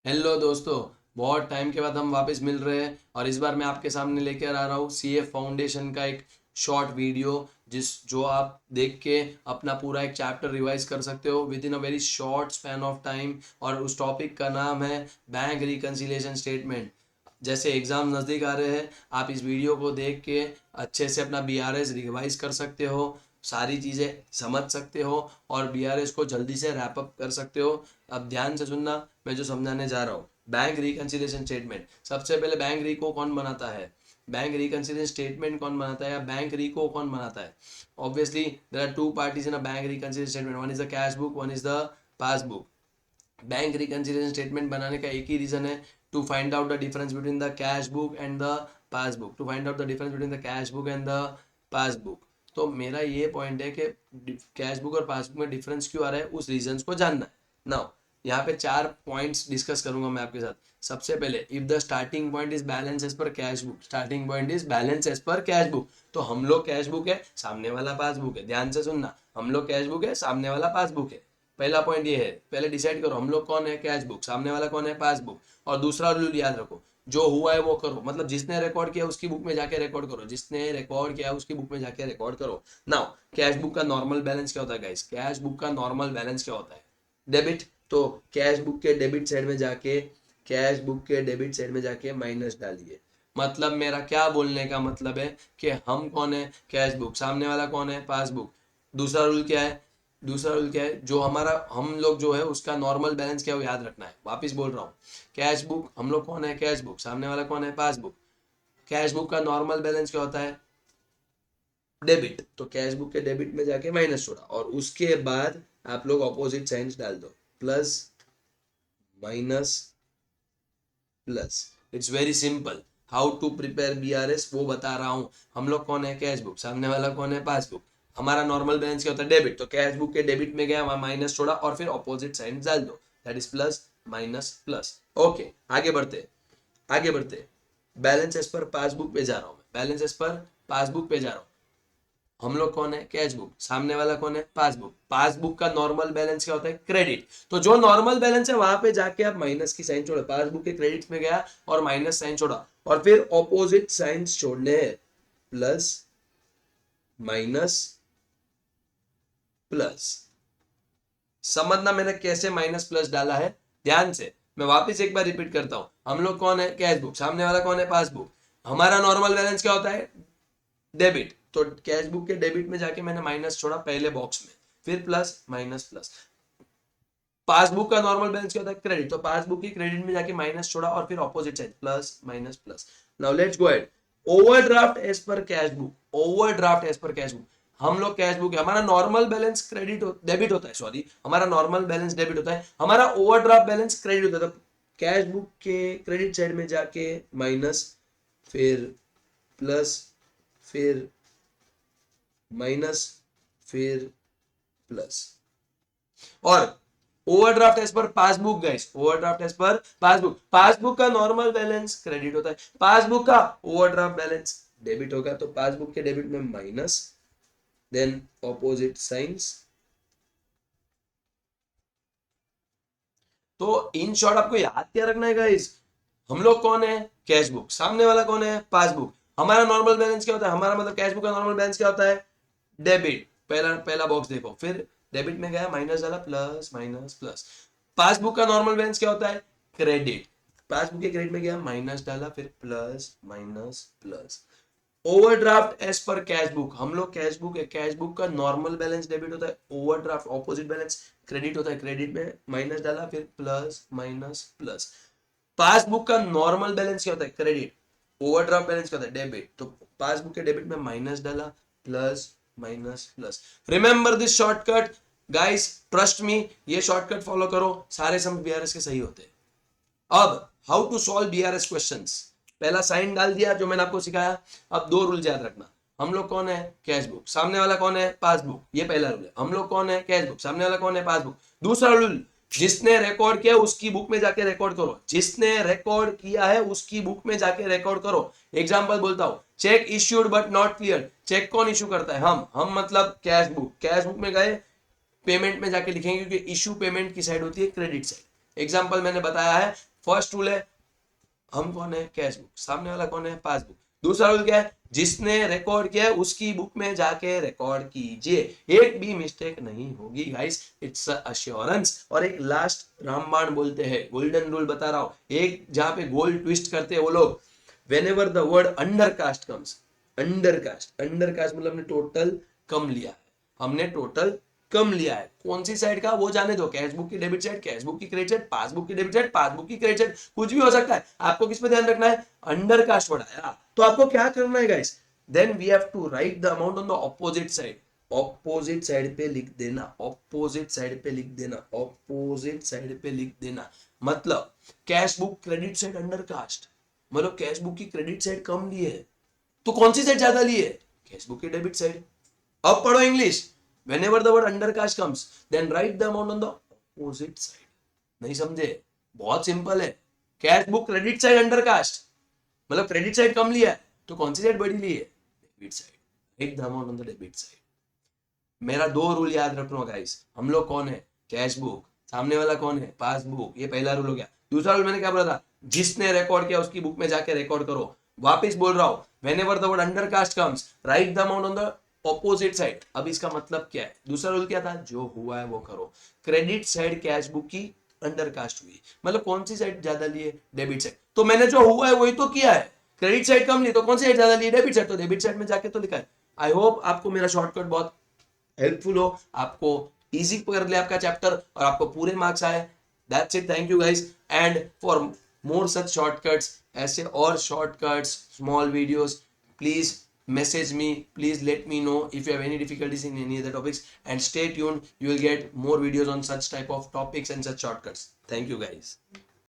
Hello दोस्तों। बहुत time के बाद हम वापस मिल रहे हैं और इस बार मैं आपके सामने लेकर आ रहा हूँ सीए फाउंडेशन का एक शॉर्ट वीडियो जो आप देख के अपना पूरा एक चैप्टर रिवाइज कर सकते हो with in a very short span of time. और उस टॉपिक का नाम है बैंक रिकन्सिलिएशन स्टेटमेंट। जैसे एग्जाम नज़दीक आ रहे हैं, आप इस वीडियो को देख के अच्छे से अपना बीआरएस रिवाइज कर सकते हो, सारी चीज़ें समझ सकते हो और बीआरएस को जल्दी से रैप अप कर सकते हो। अब ध्यान से सुनना, मैं जो समझाने जा रहा हूँ। बैंक रिकन्सिलिएशन स्टेटमेंट, सबसे पहले बैंक रिको कौन बनाता है, बैंक रिकन्सिलिएशन स्टेटमेंट कौन बनाता है या बैंक रिको कौन बनाता है। Obviously there are two parties in a bank reconciliation statement, one is the cash book, one is the passbook. Bank reconciliation statement बनाने का एक ही रीजन है, to find out the difference between the cash book and the passbook, to find out the difference between the cash book and the passbook. तो मेरा ये point है कि कैश बुक और पासबुक में डिफरेंस क्यों आ रहा है, उस रीजन को जानना है। नाउ यहाँ पे 4 पॉइंट्स डिस्कस करूंगा मैं आपके साथ। सबसे पहले, if the starting point is balance as per cash book, starting point is balance as per cash book, तो हम लोग कैश बुक है, सामने वाला पासबुक है। ध्यान से सुनना, हम लोग कैश बुक है, सामने वाला पासबुक है। पहला पॉइंट ये है, पहले डिसाइड करो हम लोग कौन है, कैश बुक, सामने वाला कौन है, पासबुक। और दूसरा रूल याद रखो, जो हुआ है वो करो, मतलब जिसने रिकॉर्ड किया उसकी बुक में जाके रिकॉर्ड करो, जिसने रिकॉर्ड किया उसकी बुक में जाके रिकॉर्ड करो। नाउ कैश बुक का नॉर्मल बैलेंस क्या होता है गाइस, कैश बुक का नॉर्मल बैलेंस क्या होता है, डेबिट। तो कैश बुक के डेबिट साइड में जाके, कैश बुक के डेबिट साइड में जाके माइनस डालिए। मतलब मेरा क्या बोलने का मतलब है कि हम कौन है, कैश बुक, सामने वाला कौन है, पासबुक। दूसरा रूल क्या है, दूसरा रूल क्या है, जो हमारा हम लोग जो है उसका नॉर्मल बैलेंस क्या है वो याद रखना है। वापिस बोल रहा हूँ, कैश बुक, हम लोग कौन है, कैश बुक, सामने वाला कौन है, पासबुक। कैश बुक का नॉर्मल बैलेंस क्या होता है, डेबिट। तो कैश बुक के डेबिट में जाके माइनस छोड़ा और उसके बाद आप लोग ऑपोजिट साइंस डाल दो, plus minus plus. It's very simple. How to prepare BRS वो बता रहा हूँ। हम लोग कौन है, कैश बुक, सामने वाला कौन है, पासबुक। हमारा नॉर्मल बैलेंस क्या होता है, डेबिट। तो कैश बुक के डेबिट में गया, वहां माइनस छोड़ा और फिर ऑपोजिट साइन डाल दो, that is plus minus plus. Okay, आगे बढ़ते, आगे बढ़ते। बैलेंस एज पर पासबुक पे जा रहा हूँ मैं, बैलेंस एज पर पासबुक पे जा रहा हूँ। हम लोग कौन है, कैश बुक, सामने वाला कौन है, पासबुक। पासबुक का नॉर्मल बैलेंस क्या होता है, क्रेडिट। तो जो नॉर्मल बैलेंस है वहां पे जाके आप माइनस की साइन छोड़ा, पासबुक के क्रेडिट में गया और माइनस साइन छोड़ा और फिर ऑपोजिट साइंस छोड़ने हैं, प्लस माइनस प्लस। समझना मैंने कैसे माइनस प्लस डाला है, ध्यान से। मैं वापस एक बार रिपीट करता हूं, हम लोग कौन है, कैश बुक, सामने वाला कौन है, पासबुक। हमारा नॉर्मल बैलेंस क्या होता है, डेबिट। तो कैश बुक के डेबिट में जाके मैंने माइनस छोड़ा पहले बॉक्स में, फिर प्लस माइनस प्लस। पासबुक का नॉर्मल बैलेंस क्या होता है, क्रेडिट। तो पासबुक की क्रेडिट में जाके माइनस छोड़ा और फिर opposite side, plus minus plus. Now let's go ahead. Overdraft as per cash book, overdraft as per cash book. हम लोग कैश बुक है, हमारा नॉर्मल बैलेंस क्रेडिट डेबिट होता है, सॉरी, हमारा नॉर्मल बैलेंस डेबिट होता है, हमारा ओवरड्राफ्ट बैलेंस क्रेडिट होता है। तो कैश बुक के क्रेडिट साइड में जाके माइनस, फिर प्लस, फिर माइनस, फिर प्लस। और overdraft as per passbook guys, overdraft as per passbook, passbook का नॉर्मल बैलेंस क्रेडिट होता है, पासबुक का ओवरड्राफ्ट बैलेंस डेबिट होगा। तो पासबुक के डेबिट में माइनस, देन ऑपोजिट साइंस। तो इन शॉर्ट आपको याद क्या रखना है गाइस, हम लोग कौन है, कैश बुक, सामने वाला कौन है, पासबुक। हमारा नॉर्मल बैलेंस क्या होता है, हमारा मतलब कैश बुक का नॉर्मल बैलेंस क्या होता है, डेबिट। पहला पहला बॉक्स देखो, फिर डेबिट में गया, माइनस डाला, प्लस माइनस प्लस। पासबुक का नॉर्मल बैलेंस क्या होता है, क्रेडिट। पासबुक के क्रेडिट में गया, माइनस डाला, फिर plus minus plus. Overdraft as per cash book, हम लोग कैश बुक है, कैश बुक का नॉर्मल बैलेंस डेबिट होता है, ओवरड्राफ्ट ऑपोजिट बैलेंस क्रेडिट होता है, क्रेडिट में माइनस डाला, फिर प्लस माइनस प्लस। पासबुक का नॉर्मल बैलेंस क्या होता है, क्रेडिट। ओवरड्राफ्ट बैलेंस क्या होता है, डेबिट। तो पासबुक के डेबिट में माइनस डाला, plus minus plus. Remember this shortcut guys, trust me, ये शॉर्टकट फॉलो करो, सारे सम बीआरएस के सही होते हैं। अब how to solve BRS questions, पहला साइन डाल दिया जो मैंने आपको सिखाया। अब दो रूल याद रखना, हम लोग कौन है, कैश बुक, सामने वाला कौन है, पासबुक। ये पहला रूल है, हम लोग कौन है, कैश बुक, सामने वाला कौन है, पासबुक। दूसरा रूल, जिसने रिकॉर्ड किया उसकी बुक में जाके रिकॉर्ड करो, जिसने रिकॉर्ड किया है उसकी बुक में जाके रिकॉर्ड करो। एग्जांपल बोलता हूं, cheque issued but not clear. Cheque कौन इशू करता है, हम मतलब कैश बुक, कैश बुक में गए, पेमेंट में जाके लिखेंगे क्योंकि इशू पेमेंट की साइड होती है, क्रेडिट साइड। एग्जांपल मैंने बताया है, फर्स्ट रूल है, हम कौन है, कैश बुक, सामने वाला कौन है, पासबुक। दूसरा रूल क्या है, जिसने रिकॉर्ड किया है उसकी बुक में जाके रिकॉर्ड कीजिए, एक भी मिस्टेक नहीं होगी गाइस, इट्स अश्योरेंस। और एक लास्ट रामबाण बोलते हैं, गोल्डन रूल बता रहा हूं, एक जहां पे गोल ट्विस्ट करते हैं वो लोग, whenever the word undercast comes, undercast मतलब हमने टोटल कम लिया है, हमने टोटल कम लिया है, कौन सी साइड का वो जाने दो, कैश बुक की डेबिट साइड, कैश बुक की क्रेडिट साइड, पासबुक की डेबिट साइड, पासबुक की क्रेडिट साइड, कुछ भी हो सकता है, आपको किस पे ध्यान रखना है, अंडरकास्ट वर्ड आया तो आपको क्या करना है guys, then we have to write the amount on the opposite side, opposite side पे लिख देना, ऑपोजिट साइड पे लिख देना, ऑपोजिट साइड पे लिख देना। मतलब cash book credit side undercast, मतलब कैश बुक की क्रेडिट साइड कम ली है तो कौन सी साइड ज्यादा ली है, कैश बुक की डेबिट साइड। अब पढ़ो English, whenever the word undercast comes then write the amount on the opposite side। नहीं समझे, बहुत सिंपल है, cash book credit side undercast, मतलब क्रेडिट साइड कम लिया है तो कौन सी साइड बड़ी ली है, debit side, right the amount on the debit side. मेरा दो रूल याद रखना गाइस, हम लोग कौन है, कैश बुक, सामने वाला कौन है, पासबुक, ये पहला रूल हो गया। दूसरा रूल मैंने क्या बोला था, जिसने रिकॉर्ड किया उसकी बुक में जाके रिकॉर्ड करो। वापस बोल रहा हूं, whenever the word undercast comes write the amount on the opposite side. अब इसका मतलब क्या है, दूसरा रूल क्या था, जो हुआ है वो करो, क्रेडिट साइड कैश बुक की अंडरकास्ट हुई, मतलब कौन सी साइड ज्यादा ली है, डेबिट साइड, तो मैंने जो हुआ है वही तो किया है, क्रेडिट साइड कम ली तो कौन सी साइड ज्यादा ली, डेबिट साइड, तो डेबिट साइड में जाके तो लिखा है। आई होप आपको मेरा शॉर्टकट बहुत हेल्पफुल हो, आपको इजी कर ले आपका चैप्टर और आपको पूरे मार्क्स आए। That's it, thank you guys, and for more such shortcuts, ऐसे और shortcuts, small videos, please message me, please let me know if you have any difficulties in any other topics, and stay tuned, you will get more videos on such type of topics and such shortcuts. Thank you guys.